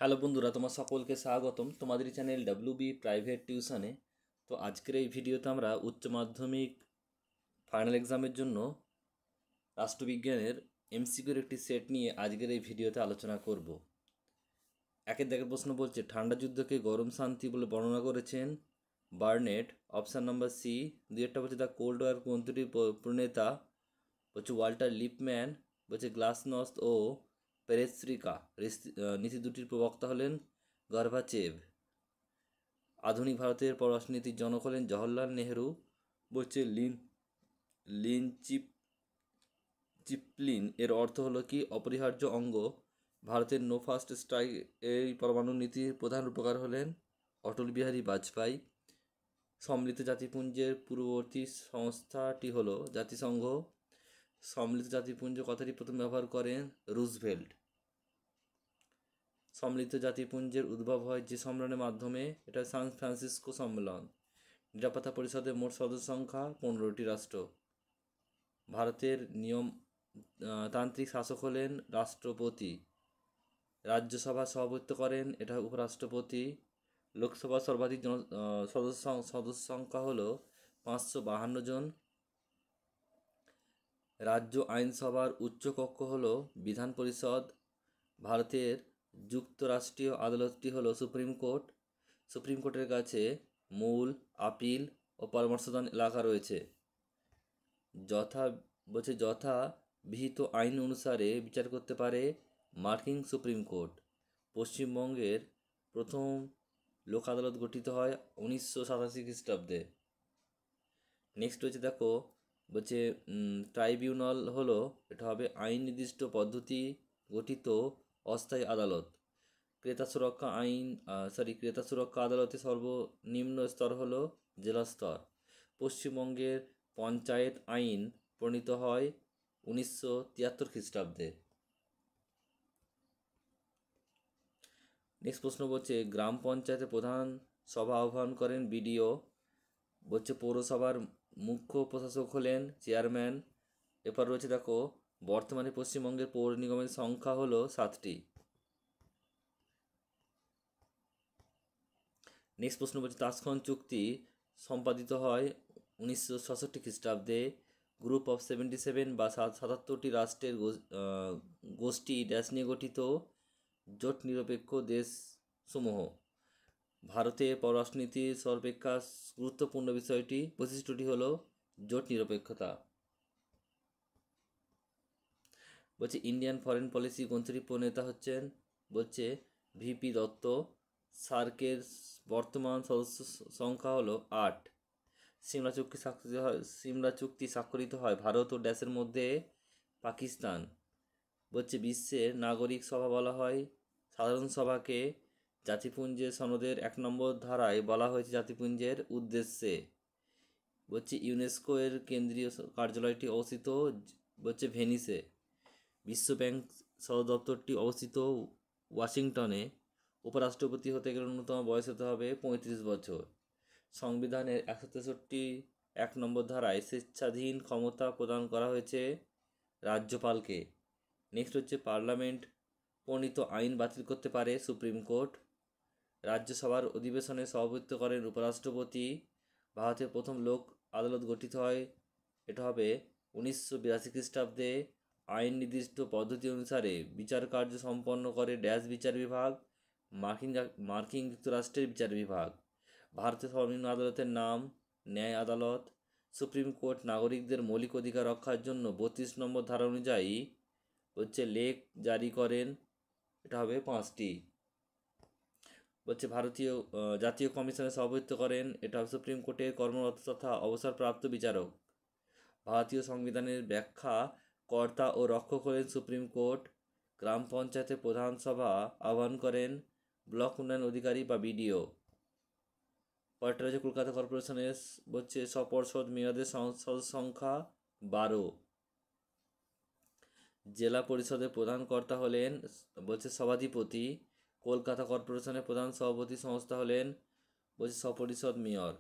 Hello বন্ধুরা, তোমার সকলকে স্বাগতম তোমাদের চ্যানেল ডাব্লিউবি প্রাইভেট টিউশনে। তো আজকের এই ভিডিওতে আমরা উচ্চ মাধ্যমিক ফাইনাল এক্সামের জন্য রাষ্ট্রবিজ্ঞানের এমসিকিউর একটি সেট নিয়ে আজকের এই ভিডিওতে আলোচনা করব। একের দাগের প্রশ্ন বলছে, ঠান্ডা যুদ্ধকে গরম শান্তি বলে বর্ণনা করেছেন বার্নেট। Option number C. দুই একটা বলছে দ্য কোল্ড ওয়ার গ্রন্থটির প্রণেতা বলছে ওয়াল্টার লিপম্যান। বলছে গ্লাসনস্ট ও পেরেস্ত্রিকা নীতি দুটির প্রবক্তা হলেন গর্বাচেভ। আধুনিক ভারতের পররাষ্ট্রনীতির জনক হলেন জওহরলাল নেহেরু। বলছে লিন চিপলিন এর অর্থ হলো কি অপরিহার্য অঙ্গ। ভারতের নো ফার্স্ট স্ট্রাইক এই পরমাণু নীতির প্রধান রূপকার হলেন অটল বিহারী বাজপেয়ী। সম্মিলিত জাতিপুঞ্জের পূর্ববর্তী সংস্থাটি হলো জাতিসংঘ। সম্মিলিত জাতিপুঞ্জ কথাটি প্রথম ব্যবহার করেন রুজভেল্ট। সম্মিলিত জাতিপুঞ্জের উদ্ভব হয় যে সম্মেলনের মাধ্যমে, এটা সান ফ্রান্সিসকো সম্মেলন। নিরাপত্তা পরিষদের মোট সদস্য সংখ্যা 15টি রাষ্ট্র। ভারতের তান্ত্রিক শাসক হলেন রাষ্ট্রপতি। রাজ্যসভা সভাপতিত্ব করেন এটা উপরাষ্ট্রপতি। লোকসভা সর্বাধিক সদস্য সংখ্যা হল 552 জন। রাজ্য আইনসভার উচ্চকক্ষ হল বিধান পরিষদ। ভারতের যুক্তরাষ্ট্রীয় আদালতটি হল সুপ্রিম কোর্ট। সুপ্রিম কোর্টের কাছে মূল, আপিল ও পরামর্শদান এলাকা রয়েছে। যথা বিহিত আইন অনুসারে বিচার করতে পারে মার্কিন সুপ্রিম কোর্ট। পশ্চিমবঙ্গের প্রথম লোক আদালত গঠিত হয় 1987 খ্রিস্টাব্দে। নেক্সট হচ্ছে দেখো, বলছে ট্রাইব্যুনাল হলো, এটা হবে আইন নির্দিষ্ট পদ্ধতি গঠিত অস্থায়ী আদালত। ক্রেতা সুরক্ষা আদালতে সর্বনিম্ন স্তর হলো জেলা স্তর। পশ্চিমবঙ্গের পঞ্চায়েত আইন প্রণীত হয় 1973 খ্রিস্টাব্দে। নেক্সট প্রশ্ন বলছে, গ্রাম পঞ্চায়েতের প্রধান সভা আহ্বান করেন বিডিও। বলছে পৌরসভার মুখ্য প্রশাসক হলেন চেয়ারম্যান। এরপর রয়েছে দেখো, বর্তমানে পশ্চিমবঙ্গের পৌর নিগমের সংখ্যা হলো 7টি। নেক্সট প্রশ্ন বলছে, তাসখন চুক্তি সম্পাদিত হয় 1966 খ্রিস্টাব্দে। গ্রুপ অফ 77 বা 77টি রাষ্ট্রের গোষ্ঠী ড্যাশ নিয়ে গঠিত জোট নিরপেক্ষ দেশসমূহ। ভারতের পররাষ্ট্রনীতির সর্বাপেক্ষা গুরুত্বপূর্ণ বৈশিষ্ট্যটি হল জোট নিরপেক্ষতা। বলছে ইন্ডিয়ান ফরেন পলিসি গ্রন্থটির প্রণেতা হচ্ছেন বলছে ভিপি দত্ত। সার্কের বর্তমান সদস্য সংখ্যা হলো 8। সিমলা চুক্তি স্বাক্ষরিত হয় ভারত ও ড্যাশের মধ্যে পাকিস্তান। বলছে বিশ্বের নাগরিক সভা বলা হয় সাধারণ সভাকে। জাতিপুঞ্জের সনদের 1 নম্বর ধারায় বলা হয়েছে জাতিপুঞ্জের উদ্দেশ্যে। বলছে ইউনেস্কো এর কেন্দ্রীয় কার্যালয়টি অবস্থিত বলছে ভেনিসে। বিশ্বব্যাংক সদর দপ্তরটি অবস্থিত ওয়াশিংটনে। উপরাষ্ট্রপতি হতে গেলে ন্যূনতম বয়স হতে হবে 35 বছর। সংবিধানের 163 1 নম্বর ধারায় স্বেচ্ছাধীন ক্ষমতা প্রদান করা হয়েছে রাজ্যপালকে। নেক্সট হচ্ছে, পার্লামেন্ট প্রণীত আইন বাতিল করতে পারে সুপ্রিম কোর্ট। রাজ্যসভার অধিবেশনে সভাপতিত্ব করেন উপরাষ্ট্রপতি। ভারতের প্রথম লোক আদালত গঠিত হয়, এটা হবে 1982 খ্রিস্টাব্দে। আইন নির্দিষ্ট পদ্ধতি অনুসারে বিচার কার্য সম্পন্ন করে ড্যাশ বিচার বিভাগ, মার্কিন যুক্তরাষ্ট্রের বিচার বিভাগ। ভারতের সর্বনিম্ন আদালতের নাম ন্যায় আদালত। সুপ্রিম কোর্ট নাগরিকদের মৌলিক অধিকার রক্ষার জন্য 32 নম্বর ধারা অনুযায়ী হচ্ছে লেখ জারি করেন, এটা হবে 5টি। বলছে ভারতীয় জাতীয় কমিশনের সভাপতিত্ব করেন, এটা সুপ্রিম কোর্টের কর্মরত তথা অবসরপ্রাপ্ত বিচারক। ভারতীয় সংবিধানের ব্যাখ্যা কর্তা ও রক্ষক হলেন সুপ্রিম কোর্ট। গ্রাম পঞ্চায়েতের প্রধান সভা আহ্বান করেন ব্লক উন্নয়ন অধিকারী বা বিডিও। পরেরটা রয়েছে কলকাতা কর্পোরেশনের বলছে সপর্ষদ মেয়রদের সদস্য সংখ্যা 12। জেলা পরিষদের প্রধান কর্তা হলেন বলছে সভাধিপতি। কলকাতা কর্পোরেশনের প্রধান সভাপতি সংস্থা হলেন বলছে সপরিষদ মেয়র।